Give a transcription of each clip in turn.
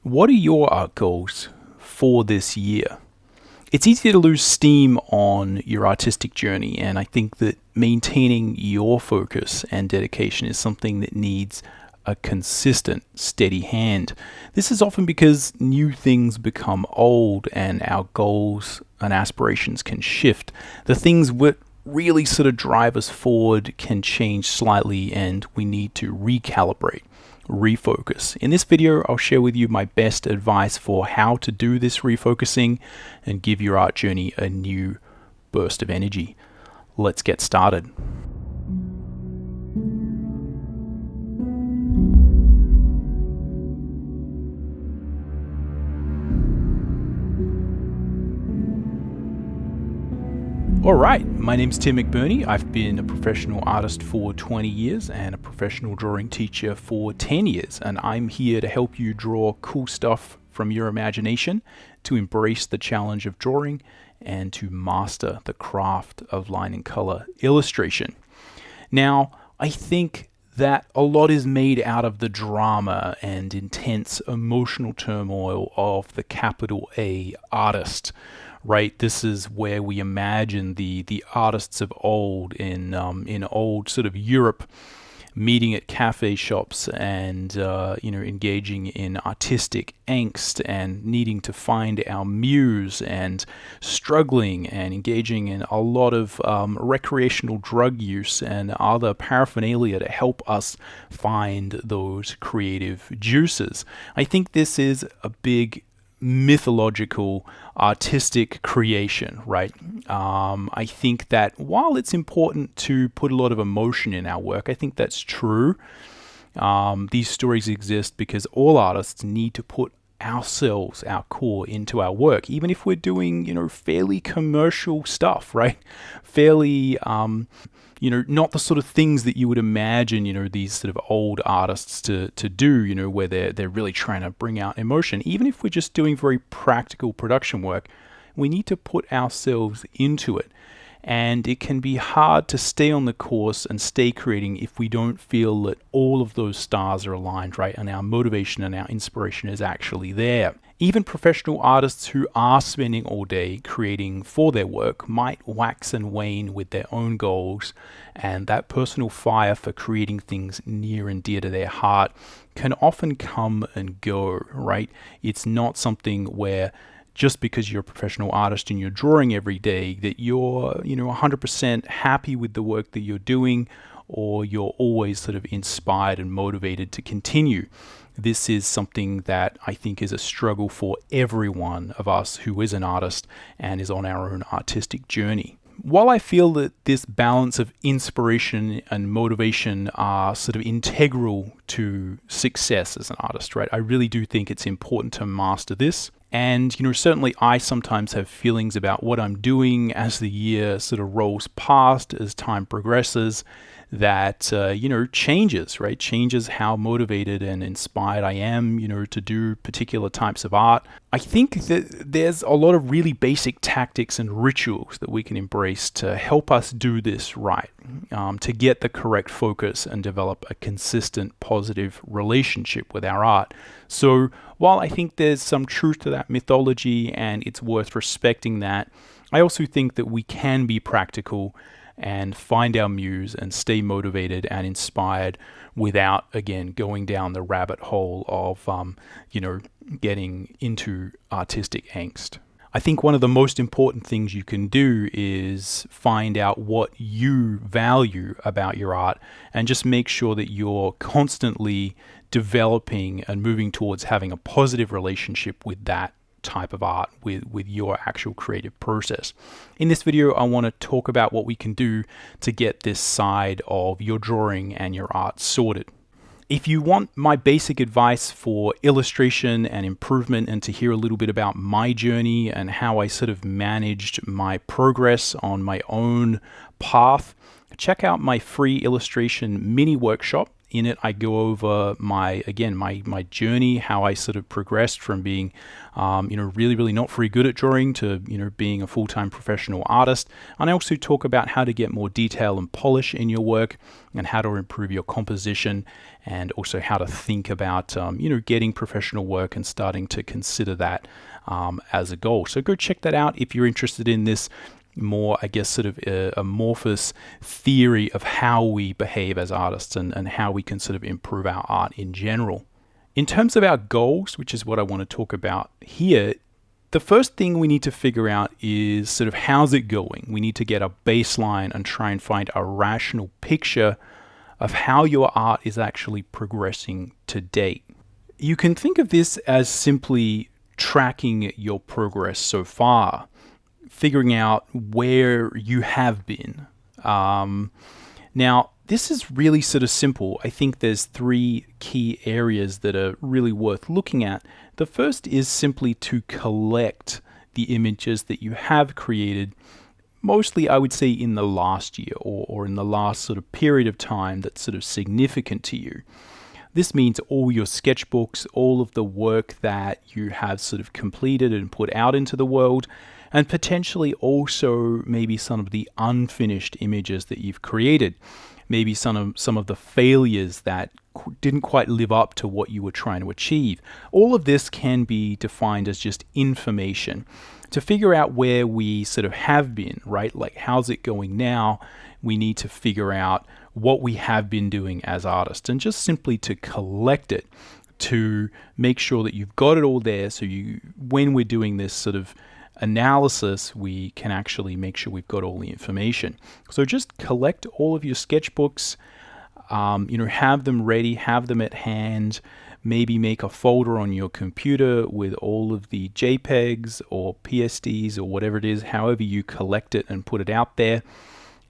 What are your art goals for this year? It's easy to lose steam on your artistic journey, and I think that maintaining your focus and dedication is something that needs a consistent, steady hand. This is often because new things become old and our goals and aspirations can shift. The things that really sort of drive us forward can change slightly, and we need to recalibrate. Refocus. In this video, I'll share with you my best advice for how to do this refocusing and give your art journey a new burst of energy. Let's get started. Alright, my name's Tim McBurney. I've been a professional artist for 20 years and a professional drawing teacher for 10 years, and I'm here to help you draw cool stuff from your imagination, to embrace the challenge of drawing, and to master the craft of line and color illustration. Now, I think that a lot is made out of the drama and intense emotional turmoil of the capital A artist. Right, this is where we imagine the artists of old in old sort of Europe, meeting at cafe shops and engaging in artistic angst and needing to find our muse and struggling and engaging in a lot of recreational drug use and other paraphernalia to help us find those creative juices. I think this is a big mythological artistic creation, right? I think that while it's important to put a lot of emotion in our work, I think that's true. These stories exist because all artists need to put ourselves, our core, into our work, even if we're doing, fairly commercial stuff, right? Fairly, not the sort of things that you would imagine, these sort of old artists to do, where they're really trying to bring out emotion. Even if we're just doing very practical production work, we need to put ourselves into it. And it can be hard to stay on the course and stay creating if we don't feel that all of those stars are aligned, right? And our motivation and our inspiration is actually there. Even professional artists who are spending all day creating for their work might wax and wane with their own goals, and that personal fire for creating things near and dear to their heart can often come and go, right? It's not something where just because you're a professional artist and you're drawing every day that you're 100% happy with the work that you're doing, or you're always sort of inspired and motivated to continue. This is something that I think is a struggle for every one of us who is an artist and is on our own artistic journey. While I feel that this balance of inspiration and motivation are sort of integral to success as an artist, right? I really do think it's important to master this. And, certainly I sometimes have feelings about what I'm doing as the year sort of rolls past, as time progresses, that, changes, right? Changes how motivated and inspired I am, to do particular types of art. I think that there's a lot of really basic tactics and rituals that we can embrace to help us do this right, to get the correct focus and develop a consistent, positive relationship with our art. So while I think there's some truth to that mythology and it's worth respecting that, I also think that we can be practical and find our muse and stay motivated and inspired without, again, going down the rabbit hole of, getting into artistic angst. I think one of the most important things you can do is find out what you value about your art and just make sure that you're constantly developing and moving towards having a positive relationship with that type of art, with your actual creative process. In this video, I want to talk about what we can do to get this side of your drawing and your art sorted. If you want my basic advice for illustration and improvement, and to hear a little bit about my journey and how I sort of managed my progress on my own path, check out my free illustration mini workshop. In it, I go over my journey, how I sort of progressed from being, really, really not very good at drawing to, being a full-time professional artist. And I also talk about how to get more detail and polish in your work and how to improve your composition, and also how to think about, getting professional work and starting to consider that as a goal. So go check that out if you're interested in this more, sort of amorphous theory of how we behave as artists and how we can sort of improve our art in general. In terms of our goals, which is what I want to talk about here, the first thing we need to figure out is sort of how's it going. We need to get a baseline and try and find a rational picture of how your art is actually progressing to date. You can think of this as simply tracking your progress so far, figuring out where you have been. Now, this is really sort of simple. I think there's 3 key areas that are really worth looking at. The first is simply to collect the images that you have created, mostly I would say in the last year or in the last sort of period of time that's sort of significant to you. This means all your sketchbooks, all of the work that you have sort of completed and put out into the world, and potentially also maybe some of the unfinished images that you've created. Maybe some of the failures that didn't quite live up to what you were trying to achieve. All of this can be defined as just information to figure out where we sort of have been, right? Like, how's it going now? We need to figure out what we have been doing as artists, and just simply to collect it, to make sure that you've got it all there, so when we're doing this sort of analysis, we can actually make sure we've got all the information. So just collect all of your sketchbooks, have them ready, have them at hand. Maybe make a folder on your computer with all of the JPEGs or PSDs or whatever it is, however you collect it and put it out there.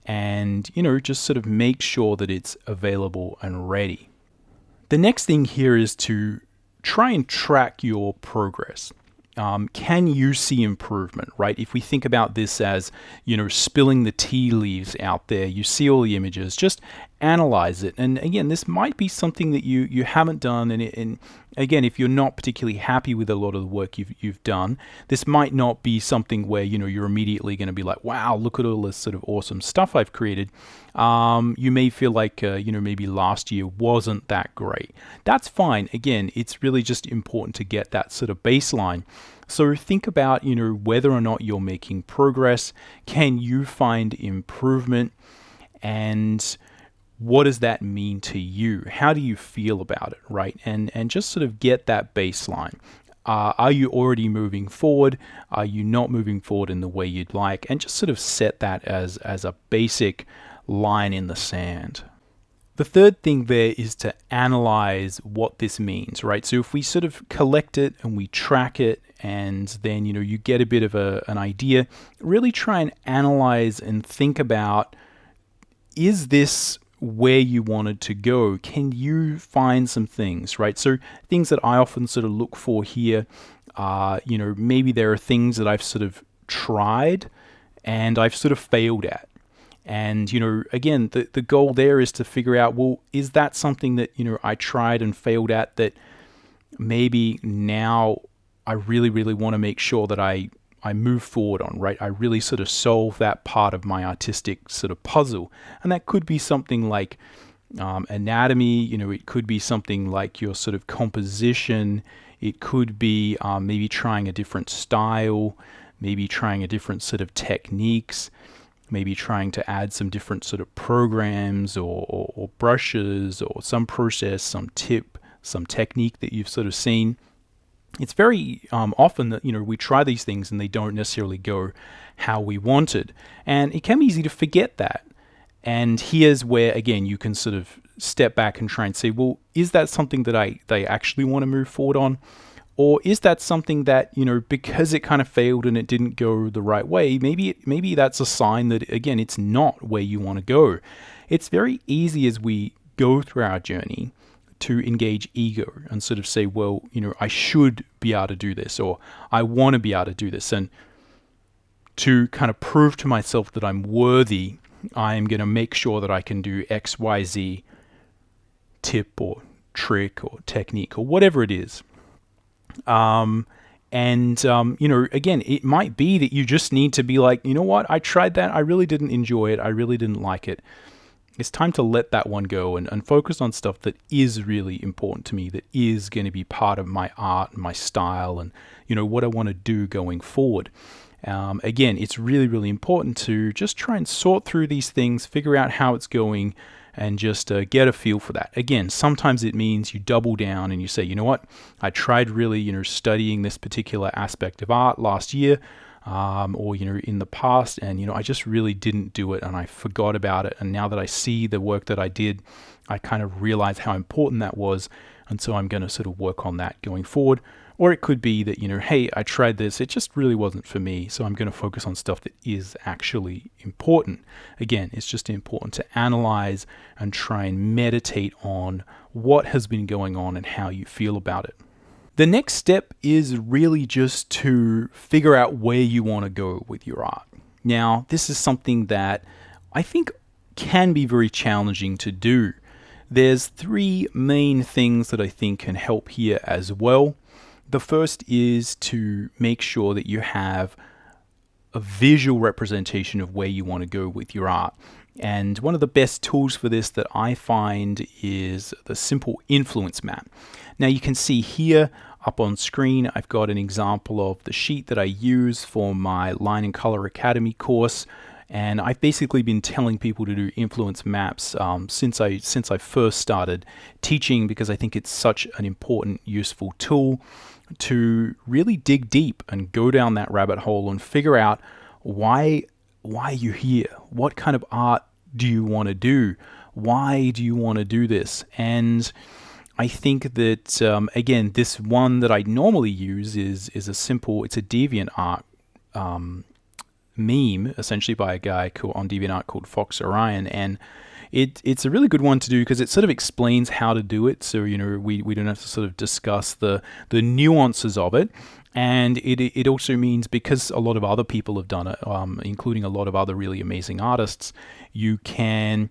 And, just sort of make sure that it's available and ready. The next thing here is to try and track your progress. Can you see improvement, right? If we think about this as, spilling the tea leaves out there, you see all the images, just analyze it. And again, this might be something that you haven't done. And again, if you're not particularly happy with a lot of the work you've done, this might not be something where, you're immediately going to be like, wow, look at all this sort of awesome stuff I've created. You may feel like, maybe last year wasn't that great. That's fine. Again, it's really just important to get that sort of baseline. So think about, whether or not you're making progress. Can you find improvement? And what does that mean to you? How do you feel about it, right? And just sort of get that baseline. Are you already moving forward? Are you not moving forward in the way you'd like? And just sort of set that as a basic line in the sand. The third thing there is to analyze what this means, right? So if we sort of collect it and we track it, and then, you get a bit of an idea, really try and analyze and think about, is this where you wanted to go? Can you find some things, right? So things that I often sort of look for here are, maybe there are things that I've sort of tried and I've sort of failed at. And, again, the goal there is to figure out, well, is that something that, I tried and failed at that maybe now I really, really want to make sure that I move forward on, right? I really sort of solve that part of my artistic sort of puzzle. And that could be something like anatomy, it could be something like your sort of composition. It could be maybe trying a different style, maybe trying a different sort of techniques, maybe trying to add some different sort of programs or brushes or some process, some tip, some technique that you've sort of seen. It's very often that, we try these things and they don't necessarily go how we wanted. And it can be easy to forget that. And here's where, again, you can sort of step back and try and say, well, is that something that they actually want to move forward on? Or is that something that, because it kind of failed and it didn't go the right way, maybe that's a sign that, again, it's not where you want to go. It's very easy as we go through our journey to engage ego and sort of say, well, I should be able to do this, or I want to be able to do this. And to kind of prove to myself that I'm worthy, I am going to make sure that I can do X, Y, Z tip or trick or technique or whatever it is. Again, it might be that you just need to be like, you know what, I tried that, I really didn't enjoy it, I really didn't like it. It's time to let that one go and focus on stuff that is really important to me, that is going to be part of my art and my style and, what I want to do going forward. Again, it's really, really important to just try and sort through these things, figure out how it's going, and just get a feel for that. Again, sometimes it means you double down and you say, you know what, I tried really, studying this particular aspect of art last year, or in the past, and I just really didn't do it and I forgot about it, and now that I see the work that I did, I kind of realize how important that was, and so I'm going to sort of work on that going forward. Or it could be that, hey, I tried this, it just really wasn't for me, so I'm going to focus on stuff that is actually important. Again, it's just important to analyze and try and meditate on what has been going on and how you feel about it. The next step is really just to figure out where you want to go with your art. Now, this is something that I think can be very challenging to do. There's 3 main things that I think can help here as well. The first is to make sure that you have a visual representation of where you want to go with your art. And one of the best tools for this that I find is the simple influence map. Now you can see here up on screen, I've got an example of the sheet that I use for my Line and Color Academy course. And I've basically been telling people to do influence maps since I first started teaching, because I think it's such an important, useful tool to really dig deep and go down that rabbit hole and figure out why you're here. What kind of art do you want to do? Why do you want to do this? And I think that, again, this one that I normally use is a DeviantArt meme, essentially by a guy on DeviantArt called Fox Orion, and it's a really good one to do because it sort of explains how to do it, so we don't have to sort of discuss the nuances of it. And it also means, because a lot of other people have done it, including a lot of other really amazing artists, you can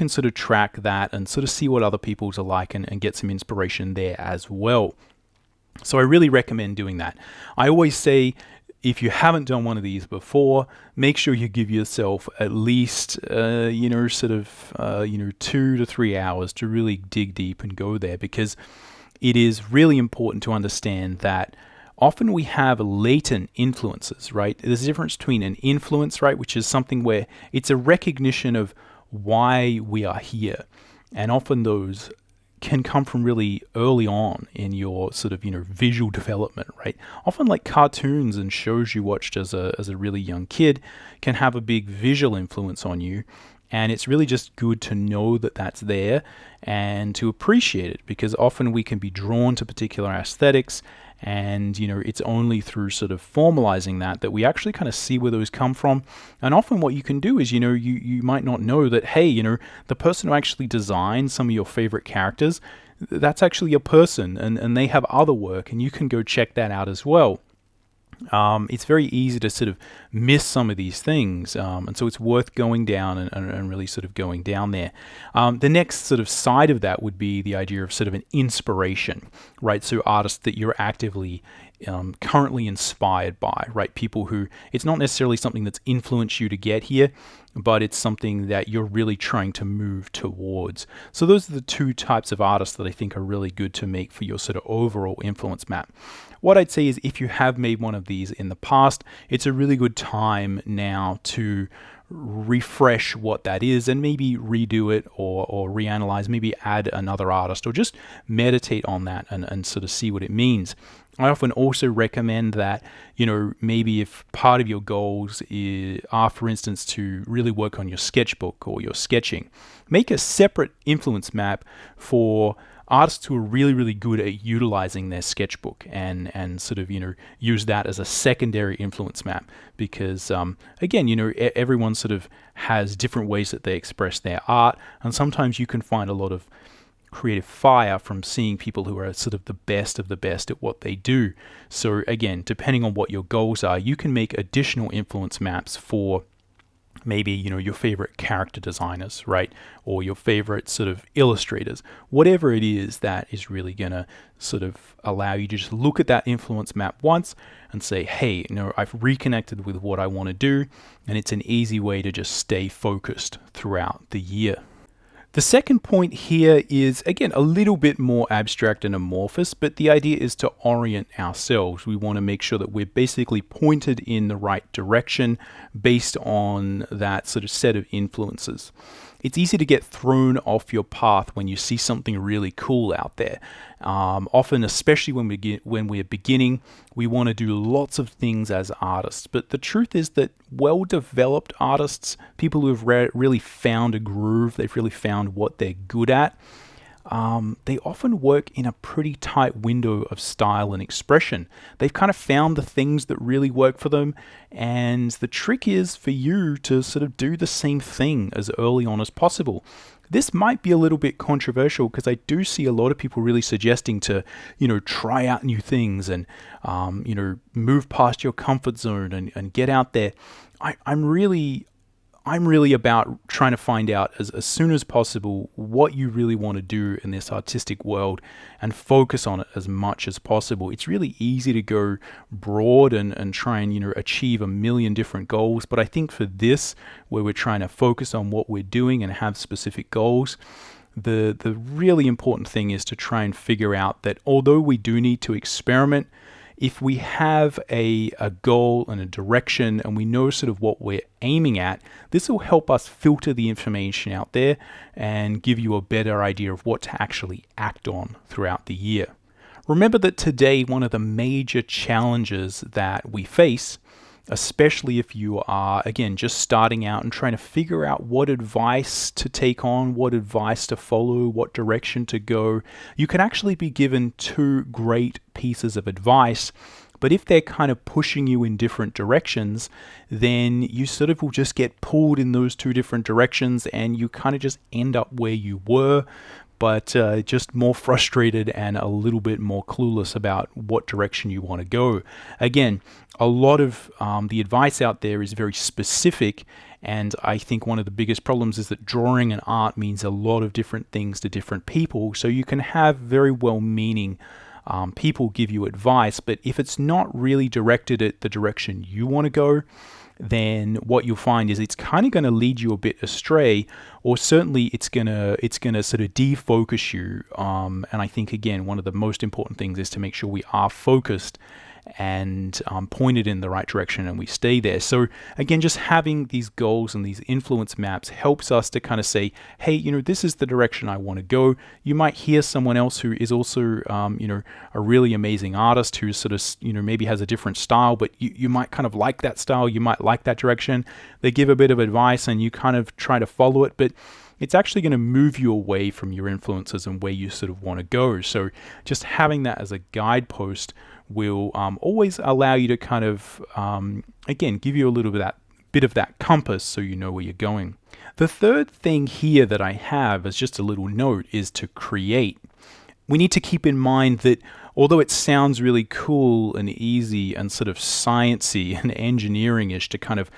sort of track that and sort of see what other people's are like and get some inspiration there as well. So I really recommend doing that. I always say, if you haven't done one of these before, make sure you give yourself at least, 2 to 3 hours to really dig deep and go there, because it is really important to understand that often we have latent influences, right? There's a difference between an influence, right, which is something where it's a recognition of why we are here. And often those can come from really early on in your sort of, visual development, right? Often like cartoons and shows you watched as a really young kid can have a big visual influence on you. And it's really just good to know that that's there and to appreciate it, because often we can be drawn to particular aesthetics, and it's only through sort of formalizing that we actually kind of see where those come from. And often what you can do is, you might not know that, hey, the person who actually designed some of your favorite characters, that's actually a person, and they have other work, and you can go check that out as well. It's very easy to sort of miss some of these things, and so it's worth going down and really sort of going down there. The next sort of side of that would be the idea of sort of an inspiration, right? So artists that you're actively currently inspired by, right? People who, it's not necessarily something that's influenced you to get here, but it's something that you're really trying to move towards. So those are the 2 types of artists that I think are really good to make for your sort of overall influence map. What I'd say is, if you have made one of these in the past, it's a really good time now to refresh what that is and maybe redo it or reanalyze, maybe add another artist, or just meditate on that and sort of see what it means. I often also recommend that, maybe if part of your goals are, for instance, to really work on your sketchbook or your sketching, make a separate influence map for artists who are really, really good at utilizing their sketchbook, and sort of, use that as a secondary influence map, because, again, everyone sort of has different ways that they express their art, and sometimes you can find a lot of creative fire from seeing people who are sort of the best of the best at what they do. So again, depending on what your goals are, you can make additional influence maps for maybe, your favorite character designers, right? Or your favorite sort of illustrators, whatever it is that is really going to sort of allow you to just look at that influence map once and say, hey, I've reconnected with what I want to do. And it's an easy way to just stay focused throughout the year. The second point here is, again, a little bit more abstract and amorphous, but the idea is to orient ourselves. We want to make sure that we're basically pointed in the right direction based on that sort of set of influences. It's easy to get thrown off your path when you see something really cool out there. Often, especially when we're beginning, we want to do lots of things as artists. But the truth is that well-developed artists, people who have really found a groove, they've really found what they're good at, they often work in a pretty tight window of style and expression. They've kind of found the things that really work for them, and the trick is for you to sort of do the same thing as early on as possible. This might be a little bit controversial because I do see a lot of people really suggesting to, try out new things and, move past your comfort zone and get out there. I'm really about trying to find out as soon as possible what you really want to do in this artistic world and focus on it as much as possible. It's really easy to go broad and try and, achieve a million different goals. But I think for this, where we're trying to focus on what we're doing and have specific goals, the really important thing is to try and figure out that although we do need to experiment, if we have a goal and a direction and we know sort of what we're aiming at, this will help us filter the information out there and give you a better idea of what to actually act on throughout the year. Remember that today, one of the major challenges that we face, especially if you are, again, just starting out and trying to figure out what advice to take on, what advice to follow, what direction to go, you can actually be given two great pieces of advice. But if they're kind of pushing you in different directions, then you sort of will just get pulled in those two different directions and you kind of just end up where you were, but just more frustrated and a little bit more clueless about what direction you want to go. Again, a lot of the advice out there is very specific, and I think one of the biggest problems is that drawing and art means a lot of different things to different people. So you can have very well-meaning people give you advice, but if it's not really directed at the direction you want to go, then what you'll find is it's kind of going to lead you a bit astray, or certainly it's gonna sort of defocus you. And I think, again, one of the most important things is to make sure we are focused and pointed in the right direction and we stay there. So again, just having these goals and these influence maps helps us to kind of say, hey, this is the direction I want to go. You might hear someone else who is also, a really amazing artist who sort of, maybe has a different style, but you might kind of like that style. You might like that direction. They give a bit of advice and you kind of try to follow it, but it's actually going to move you away from your influences and where you sort of want to go. So just having that as a guidepost will always allow you to kind of, again, give you a little bit of that compass so you know where you're going. The third thing here that I have as just a little note is to create. We need to keep in mind that although it sounds really cool and easy and sort of sciencey and engineering-ish to kind of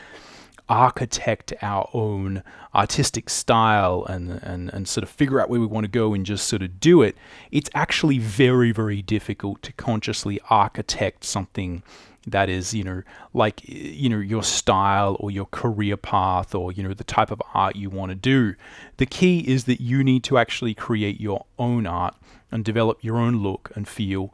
architect our own artistic style and sort of figure out where we want to go and just sort of do it, it's actually very, very difficult to consciously architect something that is, your style or your career path or, the type of art you want to do. The key is that you need to actually create your own art and develop your own look and feel.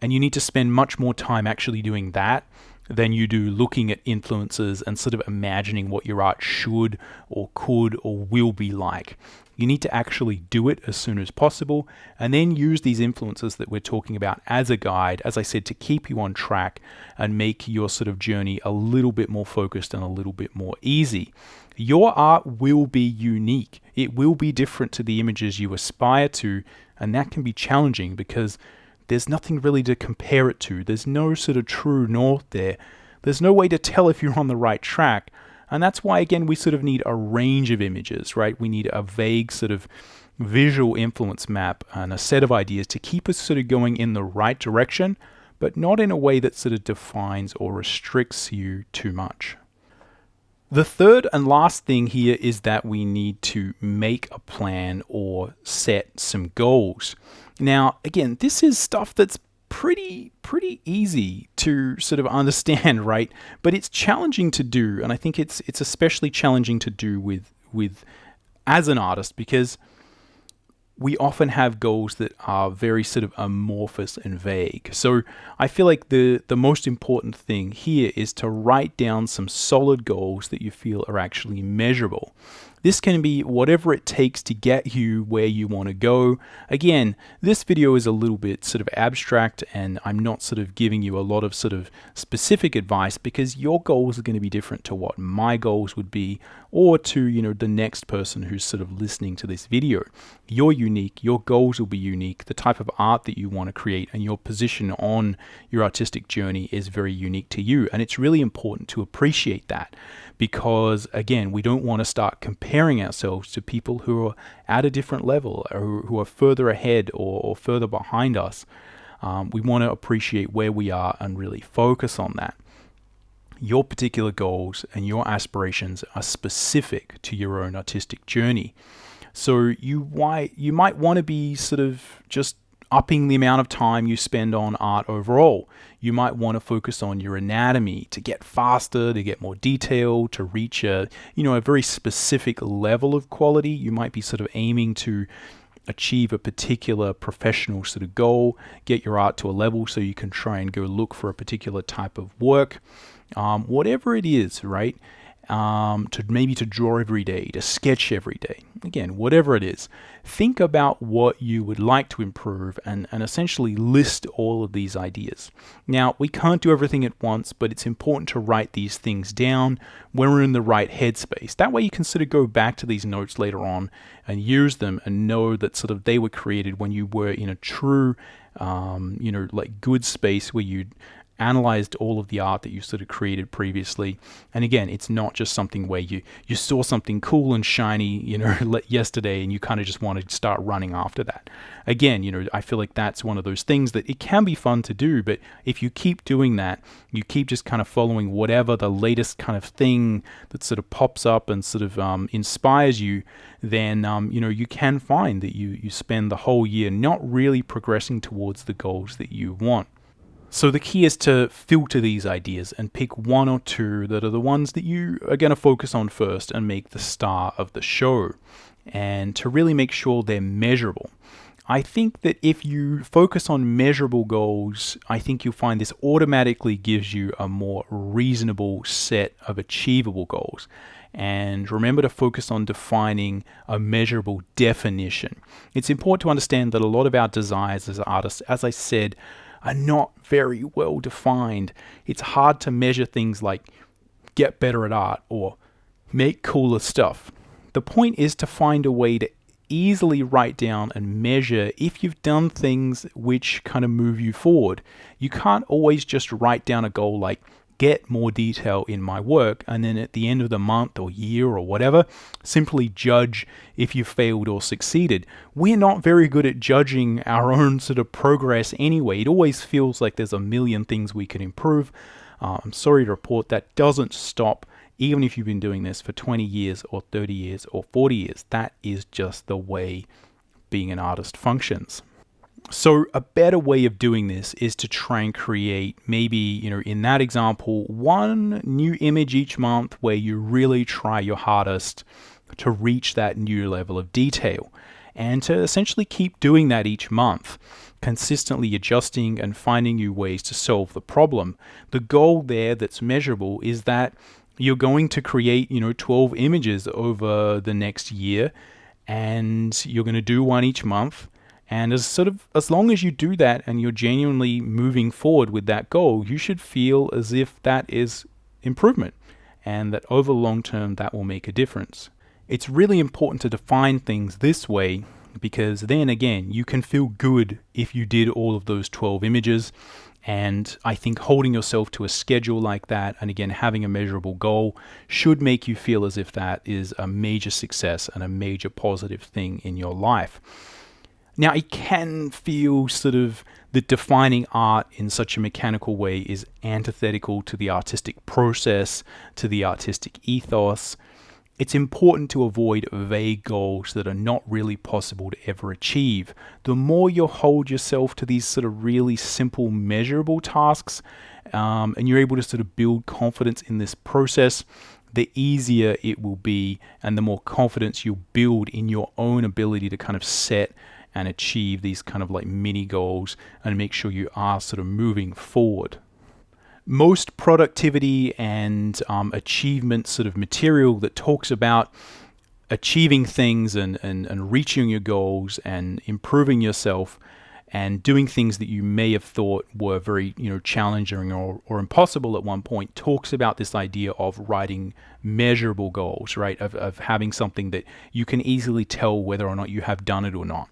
And you need to spend much more time actually doing that than you do looking at influences and sort of imagining what your art should or could or will be like. You need to actually do it as soon as possible and then use these influences that we're talking about as a guide, as I said, to keep you on track and make your sort of journey a little bit more focused and a little bit more easy. Your art will be unique. It will be different to the images you aspire to, and that can be challenging because there's nothing really to compare it to. There's no sort of true north there. There's no way to tell if you're on the right track. And that's why, again, we sort of need a range of images, right? We need a vague sort of visual influence map and a set of ideas to keep us sort of going in the right direction, but not in a way that sort of defines or restricts you too much. The third and last thing here is that we need to make a plan or set some goals. Now, again, this is stuff that's pretty easy to sort of understand, right? But it's challenging to do, and I think it's especially challenging to do with as an artist, because we often have goals that are very sort of amorphous and vague. So I feel like the most important thing here is to write down some solid goals that you feel are actually measurable. This can be whatever it takes to get you where you want to go. Again, this video is a little bit sort of abstract, and I'm not sort of giving you a lot of sort of specific advice, because your goals are going to be different to what my goals would be, or to, you know, the next person who's sort of listening to this video. You're unique, your goals will be unique, the type of art that you want to create and your position on your artistic journey is very unique to you. And it's really important to appreciate that, because again, we don't want to start comparing ourselves to people who are at a different level, or who are further ahead or further behind us. We want to appreciate where we are and really focus on that. Your particular goals and your aspirations are specific to your own artistic journey. So you might want to be sort of just upping the amount of time you spend on art overall. You might want to focus on your anatomy to get faster, to get more detail, to reach a very specific level of quality. You might be sort of aiming to achieve a particular professional sort of goal, get your art to a level so you can try and go look for a particular type of work. Whatever it is, right? To draw every day, to sketch every day. Again, whatever it is, think about what you would like to improve and essentially list all of these ideas. Now, we can't do everything at once, but it's important to write these things down when we're in the right headspace. That way you can sort of go back to these notes later on and use them and know that sort of they were created when you were in a true, like good space where you analyzed all of the art that you sort of created previously. And again, it's not just something where you saw something cool and shiny, yesterday, and you kind of just want to start running after that. Again, I feel like that's one of those things that it can be fun to do, but if you keep doing that, you keep just kind of following whatever the latest kind of thing that sort of pops up and sort of inspires you, then you can find that you spend the whole year not really progressing towards the goals that you want. So the key is to filter these ideas and pick one or two that are the ones that you are going to focus on first and make the star of the show, and to really make sure they're measurable. I think that if you focus on measurable goals, I think you'll find this automatically gives you a more reasonable set of achievable goals. And remember to focus on defining a measurable definition. It's important to understand that a lot of our desires as artists, as I said, are not very well defined. It's hard to measure things like get better at art or make cooler stuff. The point is to find a way to easily write down and measure if you've done things which kind of move you forward. You can't always just write down a goal like get more detail in my work, and then at the end of the month or year or whatever, simply judge if you failed or succeeded. We're not very good at judging our own sort of progress anyway. It always feels like there's a million things we can improve. I'm sorry to report that doesn't stop, even if you've been doing this for 20 years or 30 years or 40 years. That is just the way being an artist functions. So a better way of doing this is to try and create maybe, in that example, one new image each month where you really try your hardest to reach that new level of detail, and to essentially keep doing that each month, consistently adjusting and finding new ways to solve the problem. The goal there that's measurable is that you're going to create, 12 images over the next year, and you're going to do one each month. And as long as you do that and you're genuinely moving forward with that goal, you should feel as if that is improvement, and that over long term that will make a difference. It's really important to define things this way, because then again, you can feel good if you did all of those 12 images. And I think holding yourself to a schedule like that, and again, having a measurable goal, should make you feel as if that is a major success and a major positive thing in your life. Now, it can feel sort of that defining art in such a mechanical way is antithetical to the artistic process, to the artistic ethos. It's important to avoid vague goals that are not really possible to ever achieve. The more you hold yourself to these sort of really simple, measurable tasks, and you're able to sort of build confidence in this process, the easier it will be and the more confidence you'll build in your own ability to kind of set and achieve these kind of like mini goals and make sure you are sort of moving forward. Most productivity and achievement sort of material that talks about achieving things and reaching your goals and improving yourself and doing things that you may have thought were very challenging or impossible at one point talks about this idea of writing measurable goals, right? Of having something that you can easily tell whether or not you have done it or not.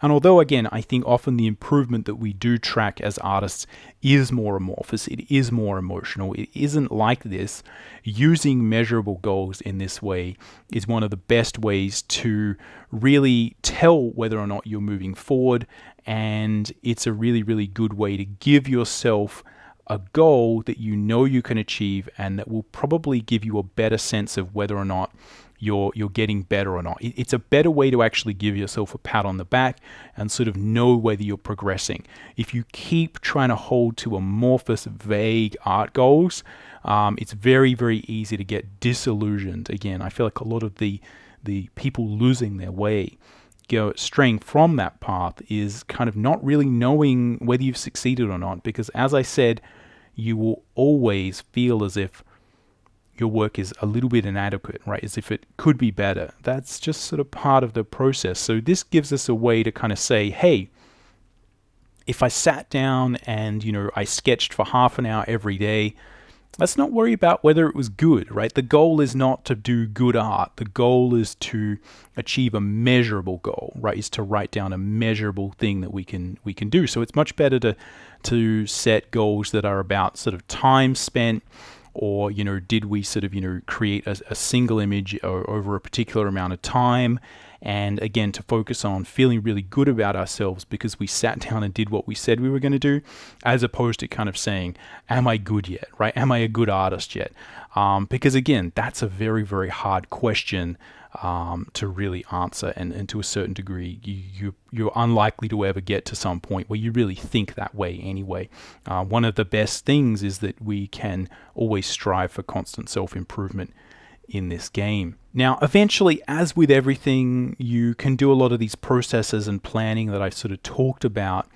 And although, again, I think often the improvement that we do track as artists is more amorphous, it is more emotional, it isn't like this, using measurable goals in this way is one of the best ways to really tell whether or not you're moving forward. And it's a really, really good way to give yourself a goal that you know you can achieve and that will probably give you a better sense of whether or not you're getting better or not. It's a better way to actually give yourself a pat on the back and sort of know whether you're progressing. If you keep trying to hold to amorphous, vague art goals, it's very, very easy to get disillusioned. Again, I feel like a lot of the people losing their way, straying from that path, is kind of not really knowing whether you've succeeded or not, because as I said, you will always feel as if your work is a little bit inadequate, right? As if it could be better. That's just sort of part of the process. So this gives us a way to kind of say, hey, if I sat down and, I sketched for half an hour every day, let's not worry about whether it was good, right? The goal is not to do good art. The goal is to achieve a measurable goal, right? Is to write down a measurable thing that we can do. So it's much better to set goals that are about sort of time spent, or did we sort of create a single image over a particular amount of time, and again to focus on feeling really good about ourselves because we sat down and did what we said we were going to do, as opposed to kind of saying, am I good yet, right? Am I a good artist yet? Because again, that's a very, very hard question to really answer, and to a certain degree you're unlikely to ever get to some point where you really think that way anyway. One of the best things is that we can always strive for constant self-improvement in this game. Now, eventually, as with everything, you can do a lot of these processes and planning that I sort of talked about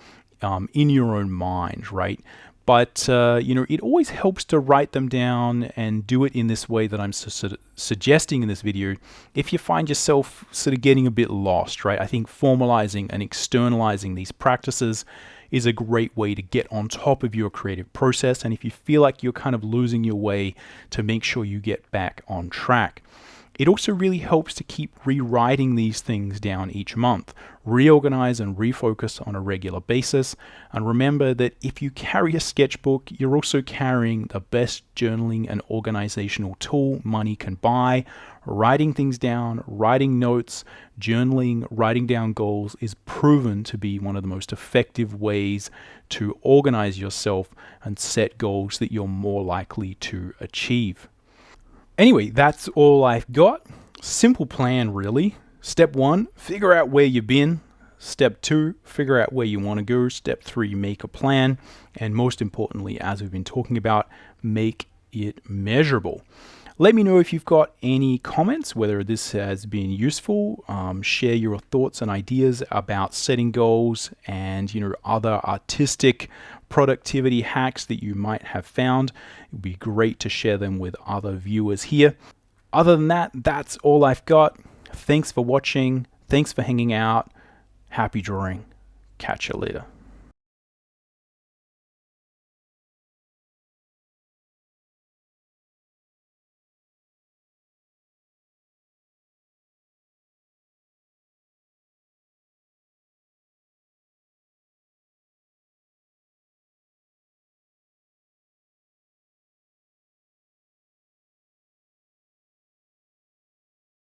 in your own mind, right? But, it always helps to write them down and do it in this way that I'm sort of suggesting in this video if you find yourself sort of getting a bit lost, right? I think formalizing and externalizing these practices is a great way to get on top of your creative process. And if you feel like you're kind of losing your way, to make sure you get back on track. It also really helps to keep rewriting these things down each month, reorganize and refocus on a regular basis, and remember that if you carry a sketchbook, you're also carrying the best journaling and organizational tool money can buy. Writing things down, writing notes, journaling, writing down goals is proven to be one of the most effective ways to organize yourself and set goals that you're more likely to achieve. Anyway, that's all I've got. Simple plan, really. Step 1, figure out where you've been. Step 2, figure out where you want to go. Step 3, make a plan. And most importantly, as we've been talking about, make it measurable. Let me know if you've got any comments, whether this has been useful. Share your thoughts and ideas about setting goals and other artistic productivity hacks that you might have found. It would be great to share them with other viewers here. Other than that, that's all I've got. Thanks for watching. Thanks for hanging out. Happy drawing. Catch you later.